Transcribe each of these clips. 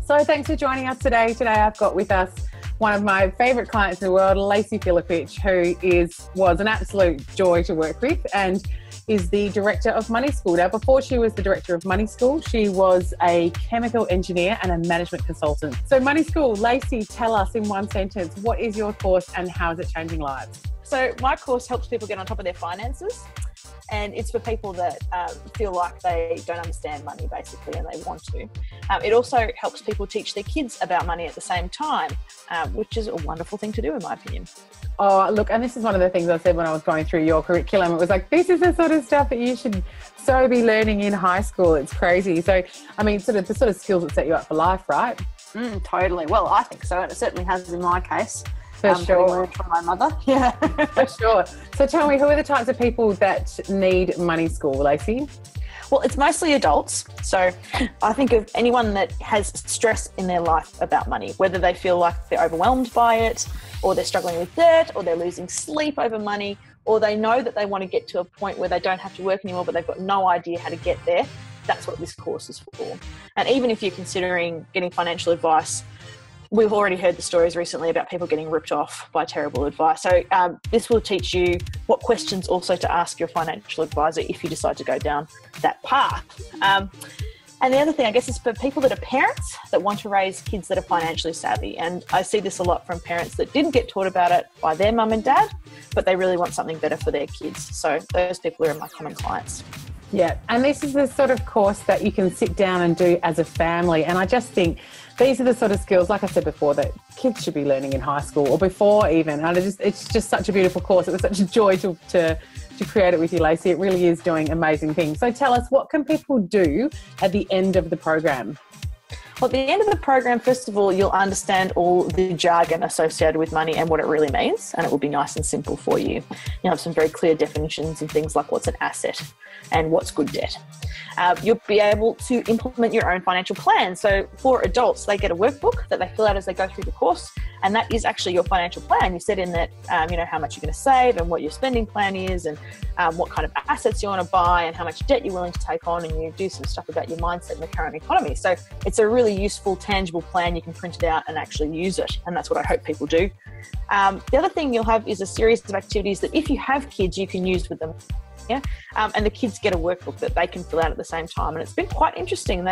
So thanks for joining us today. Today I've got with us one of my favourite clients in the world, Lacey Filipich, who was an absolute joy to work with and is the director of Money School. Now, before she was the director of Money School, she was a chemical engineer and a management consultant. So Money School, Lacey, tell us in one sentence, what is your course and how is it changing lives? So my course helps people get on top of their finances, and it's for people that feel like they don't understand money basically and they want to. It also helps people teach their kids about money at the same time, which is a wonderful thing to do in my opinion. Oh, look, and this is one of the things I said when I was going through your curriculum. It was like, this is the sort of stuff that you should so be learning in high school. It's crazy. So, I mean, the sort of skills that set you up for life, right? Totally. Well, I think so. And it certainly has in my case. For sure. Learned from my mother. Yeah. For sure. So tell me, who are the types of people that need Money School, Lacey? Well, it's mostly adults. So I think of anyone that has stress in their life about money, whether they feel like they're overwhelmed by it, or they're struggling with debt, or they're losing sleep over money, or they know that they want to get to a point where they don't have to work anymore, but they've got no idea how to get there. That's what this course is for. And even if you're considering getting financial advice, we've already heard the stories recently about people getting ripped off by terrible advice. So this will teach you what questions also to ask your financial advisor if you decide to go down that path. And the other thing, I guess, is for people that are parents that want to raise kids that are financially savvy. And I see this a lot from parents that didn't get taught about it by their mum and dad, but they really want something better for their kids. So those people are my common clients. Yeah, and this is the sort of course that you can sit down and do as a family. And I just think these are the sort of skills, like I said before, that kids should be learning in high school or before even. And it's just such a beautiful course. It was such a joy to create it with you, Lacey. It really is doing amazing things. So tell us, what can people do at the end of the program? Well, at the end of the program, first of all, you'll understand all the jargon associated with money and what it really means, and it will be nice and simple for you. You'll have some very clear definitions and things like what's an asset and what's good debt. You'll be able to implement your own financial plan. So for adults, they get a workbook that they fill out as they go through the course, and that is actually your financial plan. You set in that, how much you're going to save and what your spending plan is, and what kind of assets you want to buy and how much debt you're willing to take on, and you do some stuff about your mindset in the current economy. So it's a really useful, tangible plan. You can print it out and actually use it, and that's what I hope people do. The other thing you'll have is a series of activities that if you have kids, you can use with them. Yeah, and the kids get a workbook that they can fill out at the same time, and it's been quite interesting.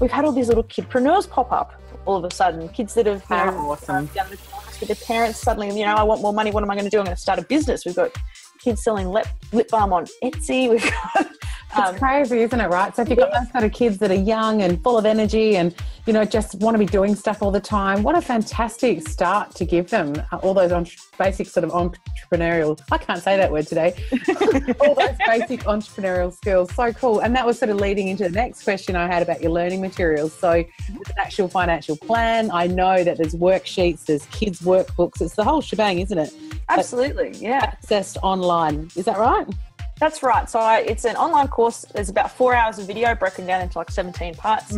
We've had all these little kidpreneurs pop up all of a sudden. Kids that have awesome. done the class with their parents. Suddenly, I want more money. What am I going to do? I'm going to start a business. We've got kids selling lip balm on Etsy. We've got it's crazy, isn't it, right? So if you've got those sort of kids that are young and full of energy and, just want to be doing stuff all the time, what a fantastic start to give them, all those basic sort of entrepreneurial, I can't say that word today, all those basic entrepreneurial skills. So cool. And that was sort of leading into the next question I had about your learning materials. So there's an actual financial plan. I know that there's worksheets, there's kids' workbooks. It's the whole shebang, isn't it? Absolutely, yeah. Accessed online. Is that right? That's right. So it's an online course. There's about 4 hours of video broken down into like 17 parts,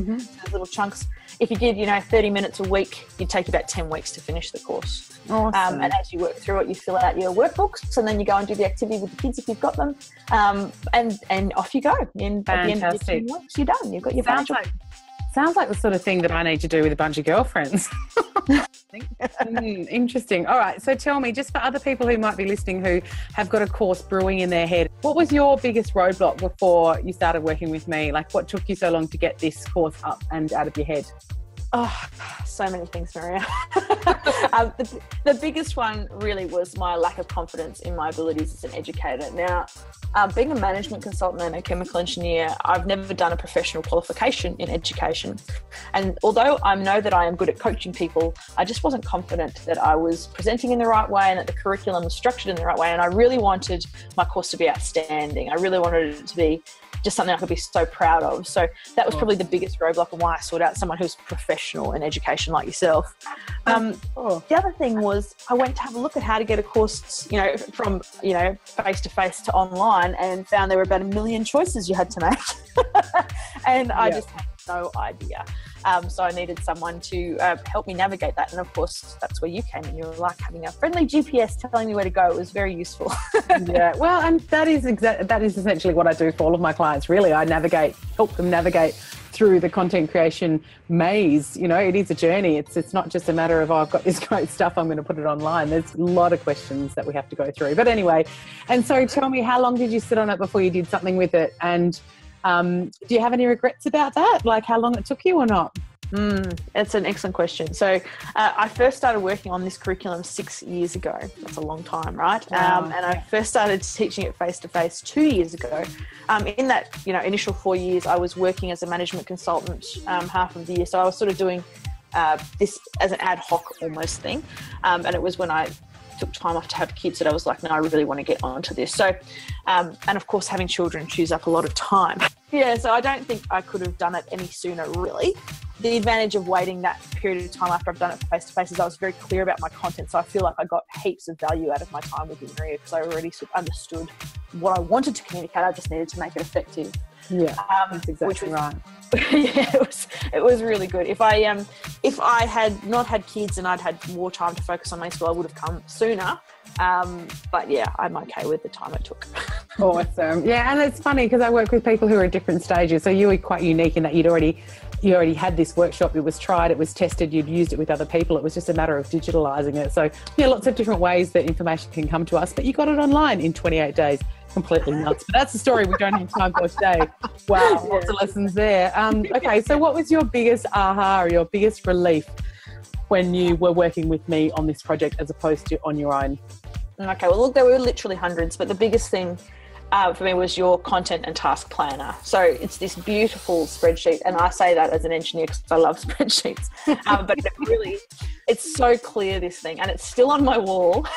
little chunks. If you did, 30 minutes a week, it'd take about 10 weeks to finish the course. Awesome. And as you work through it, you fill out your workbooks, and then you go and do the activity with the kids if you've got them, and off you go. And at the end of your 10 weeks, you're done. You've got your financial. Sounds like the sort of thing that I need to do with a bunch of girlfriends. Interesting. All right. So tell me, just for other people who might be listening who have got a course brewing in their head, what was your biggest roadblock before you started working with me? Like, what took you so long to get this course up and out of your head? Oh, so many things, Maria. The biggest one really was my lack of confidence in my abilities as an educator. Now, being a management consultant and a chemical engineer, I've never done a professional qualification in education. And although I know that I am good at coaching people, I just wasn't confident that I was presenting in the right way and that the curriculum was structured in the right way. And I really wanted my course to be outstanding. I really wanted it to be just something I could be so proud of. So that was probably the biggest roadblock and why I sought out someone who's professional in education like yourself. The other thing was I went to have a look at how to get a course, from, face-to-face to online, and found there were about 1 million choices you had to make. And I just had no idea. So I needed someone to help me navigate that. And of course, that's where you came in. You were like having a friendly GPS telling me where to go. It was very useful. Yeah, well, and that is essentially what I do for all of my clients, really. I help them navigate through the content creation maze. You know, it is a journey. It's not just a matter of, oh, I've got this great stuff, I'm going to put it online. There's a lot of questions that we have to go through. But anyway, and so tell me, how long did you sit on it before you did something with it? And do you have any regrets about that? Like how long it took you or not? It's an excellent question. So I first started working on this curriculum 6 years ago. That's a long time, right? Wow. And I first started teaching it face-to-face 2 years ago. In that, initial 4 years, I was working as a management consultant half of the year. So I was sort of doing this as an ad hoc almost thing. And it was when I took time off to have kids that I was like, no, I really want to get onto this. So, and of course, having children chews up a lot of time. Yeah, so I don't think I could have done it any sooner, really. The advantage of waiting that period of time after I've done it face-to-face is I was very clear about my content. So I feel like I got heaps of value out of my time with you, Maria, because I already sort of understood what I wanted to communicate. I just needed to make it effective. Yeah, that's exactly right. Yeah, it was really good. If I had not had kids and I'd had more time to focus on my school, I would have come sooner. But yeah, I'm okay with the time it took. Awesome. Yeah, and it's funny because I work with people who are at different stages. So you were quite unique in that you already had this workshop. It was tried, it was tested, you'd used it with other people. It was just a matter of digitalizing it. So yeah, lots of different ways that information can come to us, but you got it online in 28 days. Completely nuts. But that's a story we don't have time for today. Wow, lots of lessons there. Okay, so what was your biggest aha or your biggest relief when you were working with me on this project as opposed to on your own? Okay, well, look, there were literally hundreds, but the biggest thing for me was your content and task planner. So it's this beautiful spreadsheet, and I say that as an engineer because I love spreadsheets, but it's so clear, this thing, and it's still on my wall.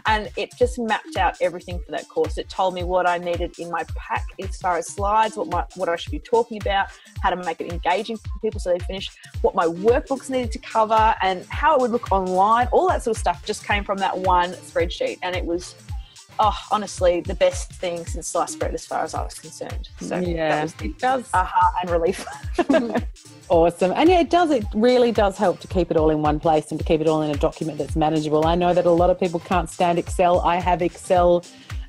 And it just mapped out everything for that course. It told me what I needed in my pack as far as slides, what I should be talking about, how to make it engaging for people so they finish, what my workbooks needed to cover, and how it would look online. All that sort of stuff just came from that one spreadsheet, and it was honestly the best thing since sliced bread as far as I was concerned. So yeah, it does. Aha and relief. Awesome. And yeah, it really does help to keep it all in one place and to keep it all in a document that's manageable. I know that a lot of people can't stand Excel. I have Excel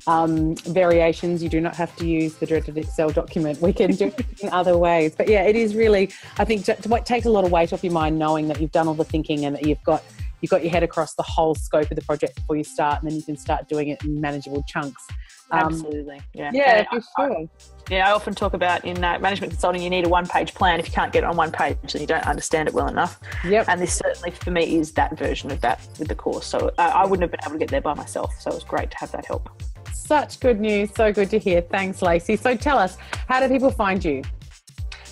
variations. You do not have to use the dreaded Excel document. We can do it in other ways. But yeah, it is really, I think it takes a lot of weight off your mind knowing that you've done all the thinking and that you've got your head across the whole scope of the project before you start, and then you can start doing it in manageable chunks. Absolutely. Yeah. Yeah, for sure. I often talk about in management consulting, you need a one-page plan. If you can't get it on one page, then you don't understand it well enough. Yep. And this certainly for me is that version of that with the course. So I wouldn't have been able to get there by myself. So it was great to have that help. Such good news. So good to hear. Thanks, Lacey. So tell us, how do people find you?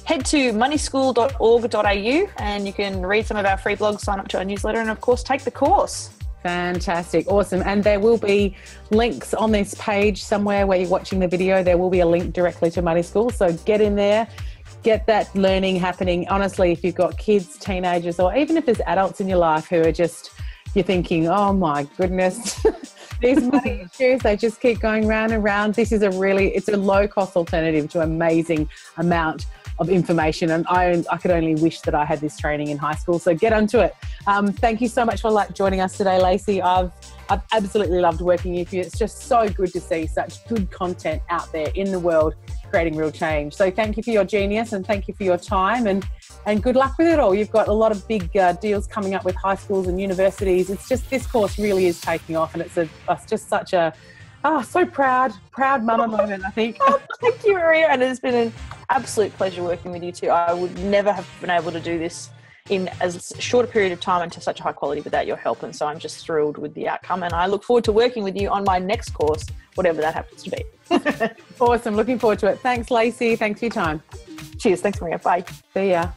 Head to moneyschool.org.au and you can read some of our free blogs, sign up to our newsletter, and of course take the course. Fantastic. Awesome. And there will be links on this page somewhere where you're watching the video. There will be a link directly to Money School. So get in there, get that learning happening. Honestly, if you've got kids, teenagers, or even if there's adults in your life who are just, you're thinking, oh my goodness, these money issues, they just keep going round and round. This is it's a low cost alternative to an amazing amount of information, and I could only wish that I had this training in high school. So get onto it. Thank you so much for joining us today, Lacey. I've absolutely loved working with you. It's just so good to see such good content out there in the world creating real change. So thank you for your genius and thank you for your time, and good luck with it all. You've got a lot of big deals coming up with high schools and universities. It's just, this course really is taking off, and it's just such a so proud mama moment, I think. Oh, thank you, Maria. And it's been an absolute pleasure working with you too. I would never have been able to do this in as short a period of time and to such high quality without your help. And so I'm just thrilled with the outcome. And I look forward to working with you on my next course, whatever that happens to be. Awesome. Looking forward to it. Thanks, Lacey. Thanks for your time. Cheers. Thanks, Maria. Bye. See ya.